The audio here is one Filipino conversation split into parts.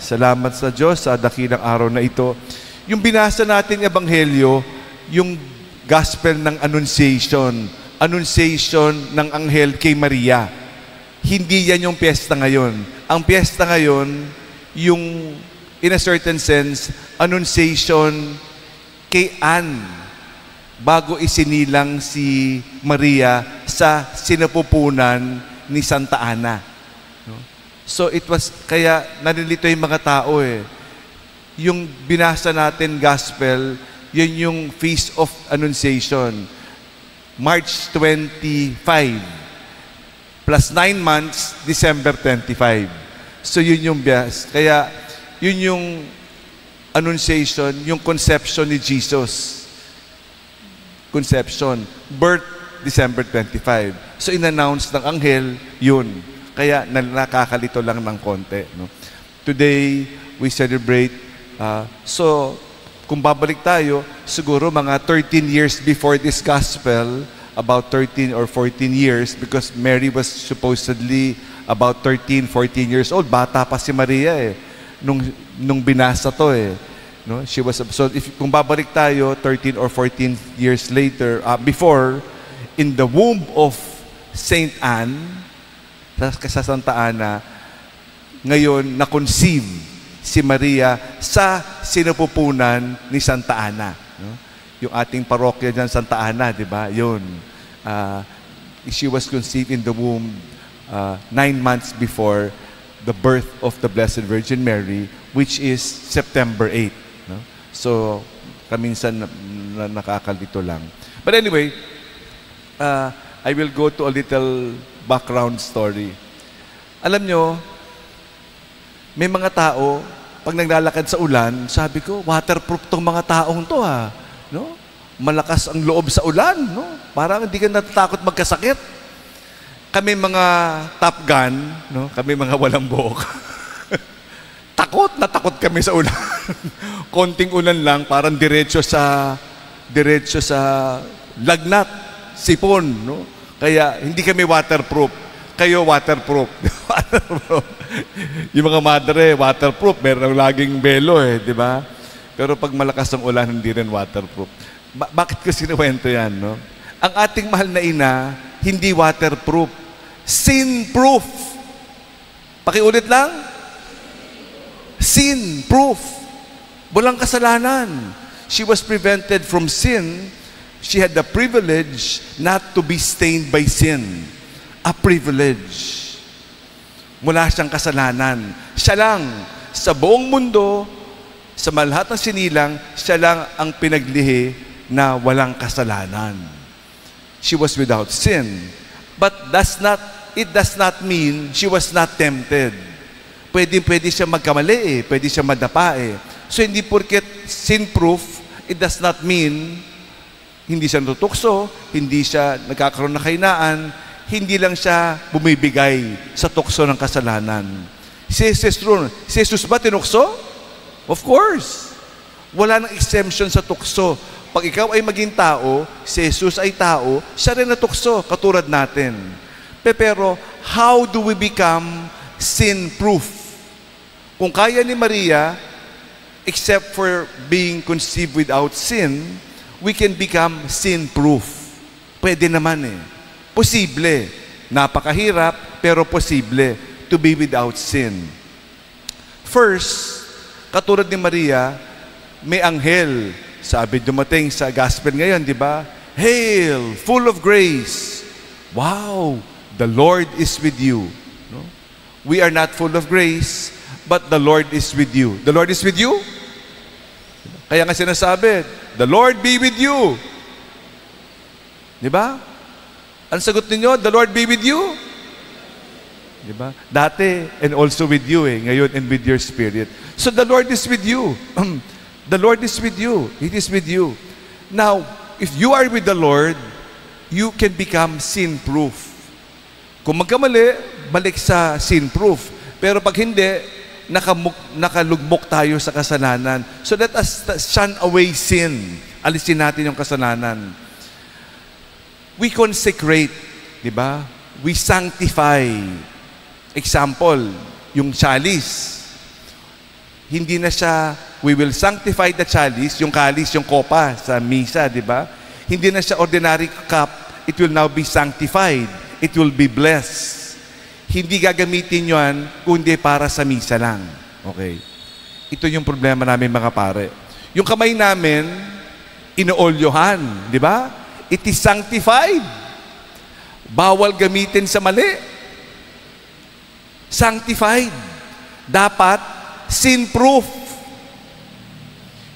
Salamat sa Diyos sa dakilang araw na ito. Yung binasa natin ebanghelyo, yung gospel ng Annunciation ng anghel kay Maria. Hindi yan yung piyesta ngayon. Ang piyesta ngayon, yung in a certain sense, Annunciation kay Anne bago isinilang si Maria sa sinapupunan ni Santa Ana. So it was, kaya nalilito yung mga tao Yung binasa natin gospel, yun yung Feast of Annunciation. March 25. Plus 9 months, December 25. So yun yung bias. Kaya yun yung Annunciation, yung conception ni Jesus. Conception. Birth, December 25. So in-announce ng anghel, yun. Kaya nakakalito lang ng konti. No? Today, we celebrate. So, kung babalik tayo, siguro mga 13 years before this gospel, about 13 or 14 years, because Mary was supposedly about 13, 14 years old. Bata pa si Maria nung binasa to No? She was, so kung babalik tayo, 13 or 14 years later, before, in the womb of Saint Anne, sa Santa Ana, ngayon na-conceive si Maria sa sinapupunan ni Santa Ana. No? Yung ating parokya dyan, Santa Ana, di ba? Yun. She was conceived in the womb 9 months before the birth of the Blessed Virgin Mary, which is September 8. No? So, kaminsan nakakalito lang. But anyway, I will go to a little background story. Alam nyo, may mga tao, pag naglalakad sa ulan, sabi ko, waterproof tong mga taong to No? Malakas ang loob sa ulan. No? Parang hindi ka natatakot magkasakit. Kami mga Top Gun, no? Kami mga walang buhok. Takot na takot kami sa ulan. Konting ulan lang, parang diretso sa lagnat, sipon. No? Kaya hindi kami waterproof. Kayo waterproof. Yung mga madre, waterproof. Meron laging belo di ba? Pero pag malakas ang ulan, hindi rin waterproof. Bakit ko sinuwento yan, no? Ang ating mahal na ina, hindi waterproof. Sin-proof. Pakiulit lang. Sin-proof. Walang kasalanan. She was prevented from sin. She had the privilege not to be stained by sin. A privilege. Wala siyang kasalanan. Siya lang, sa buong mundo, sa lahat ng sinilang, siya lang ang pinaglihi na walang kasalanan. She was without sin. But it does not mean she was not tempted. Pwede siya magkamali pwede siya madapa So hindi porket sin-proof, it does not mean hindi siya natutukso, hindi siya nagkakaroon ng kahinaan, hindi lang siya bumibigay sa tukso ng kasalanan. Si Jesus ba tinukso? Of course. Wala nang exemption sa tukso. Pag ikaw ay maging tao, si Jesus ay tao, siya rin natukso, katulad natin. Pero, how do we become sin-proof? Kung kaya ni Maria, except for being conceived without sin, we can become sin-proof. Pwede naman Posible. Napakahirap, pero posible to be without sin. First, katulad ni Maria, may anghel. Sabi dumating sa gospel ngayon, di ba? Hail, full of grace. Wow, the Lord is with you. No? We are not full of grace, but the Lord is with you. The Lord is with you? Kaya nga sinasabi, the Lord be with you. Di ba? Ang sagot ninyo, the Lord be with you. Di ba? Dati, and also with you ngayon, and with your spirit. So the Lord is with you. The Lord is with you. It is with you. Now, if you are with the Lord, you can become sin-proof. Kung magkamali, balik sa sin-proof. Pero pag hindi, nakalugmok tayo sa kasalanan. So let us shun away sin. Alisin natin yung kasalanan. We consecrate, di ba? We sanctify. Example, yung chalice. Hindi na siya, we will sanctify the chalice, yung kalis, yung kopa sa misa, di ba? Hindi na siya ordinary cup, it will now be sanctified. It will be blessed. Hindi gagamitin yan kundi para sa misa lang. Okay. Ito yung problema namin mga pare. Yung kamay namin, inoolyohan, di ba? It is sanctified. Bawal gamitin sa mali. Sanctified. Dapat sin-proof.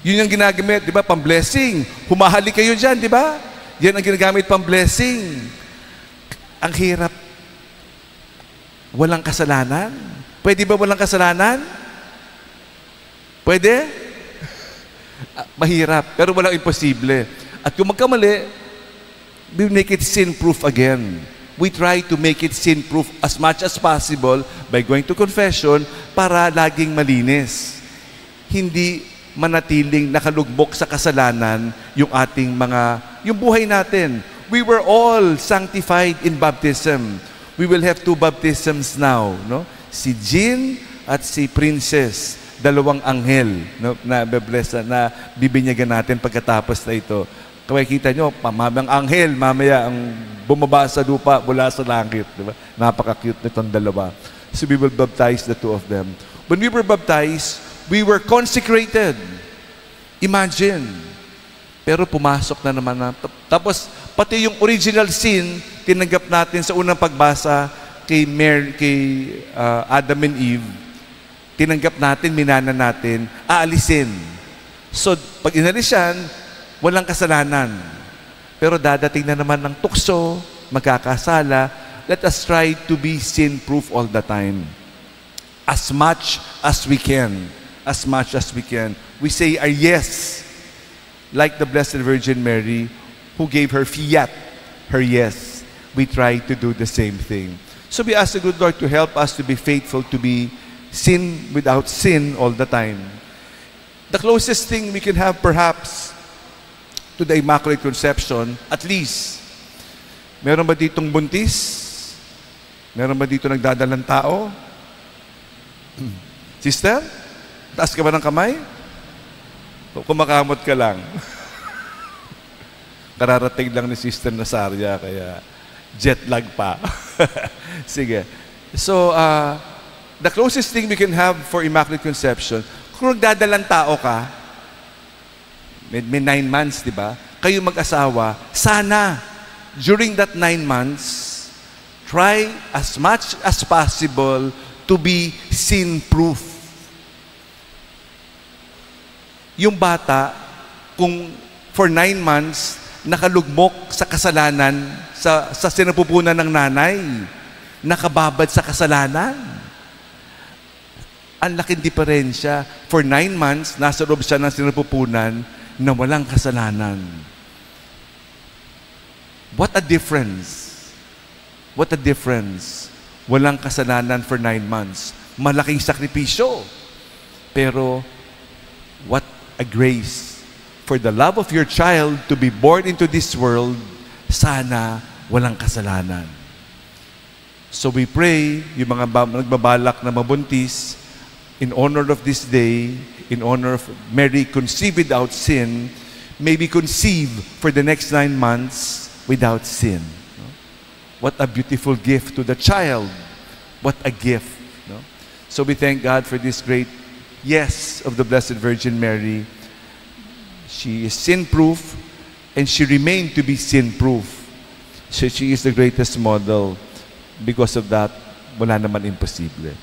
Yun yung ginagamit, di ba? Pang-blessing. Humahali kayo dyan, di ba? Yan ang ginagamit pang-blessing. Ang hirap. Walang kasalanan. Pwede ba walang kasalanan? Pwede? Mahirap, pero walang imposible. At kung magkamali, we make it sin-proof again. We try to make it sin-proof as much as possible by going to confession para laging malinis. Hindi manatiling nakalugmok sa kasalanan yung ating yung buhay natin. We were all sanctified in baptism. We will have 2 baptisms now, no? Si Jean at si Princess, dalawang anghel, no, na bibinyagan natin pagkatapos na ito. Kaya kita nyo, mamang anghel, mamaya ang bumaba sa lupa mula sa langit. Diba? Napaka-cute nitong dalawa. So we will baptize the 2 of them. When we were baptized, we were consecrated. Imagine. Pero pumasok na naman na. Tapos, pati yung original sin, tinanggap natin sa unang pagbasa kay Adam and Eve. Tinanggap natin, minana natin, aalisin. So, pag inalis yan, walang kasalanan. Pero dadating na naman ng tukso, magkakasala. Let us try to be sin-proof all the time. As much as we can. As much as we can. We say a yes. Like the Blessed Virgin Mary, who gave her fiat, her yes. We try to do the same thing. So we ask the good Lord to help us to be faithful, to be sin without sin all the time. The closest thing we can have perhaps to the Immaculate Conception, at least, meron ba ditong buntis? Meron ba dito nagdadalang tao? Sister? Taas ka ba ng kamay? O kumakamot ka lang? Kararating lang ni Sister Nazaria, kaya jet lag pa. Sige. So, the closest thing we can have for Immaculate Conception, kung nagdadalang tao ka, may 9 months, di ba? Kayo mag-asawa, sana, during that 9 months, try as much as possible to be sin-proof. Yung bata, kung for 9 months, nakalugmok sa kasalanan, sa sinapupunan ng nanay, nakababad sa kasalanan. Ang laking diferensya. For 9 months, nasa loob siya ng sinapupunan na walang kasalanan. What a difference. What a difference. Walang kasalanan for 9 months. Malaking sakripisyo. Pero, what a grace. For the love of your child to be born into this world, sana walang kasalanan. So we pray, yung mga nagbabalak na mabuntis, in honor of this day, in honor of Mary conceived without sin, may be conceived for the next 9 months without sin. What a beautiful gift to the child. What a gift. No? So we thank God for this great yes of the Blessed Virgin Mary. She is sin-proof and she remained to be sin-proof. So she is the greatest model. Because of that, wala naman imposible.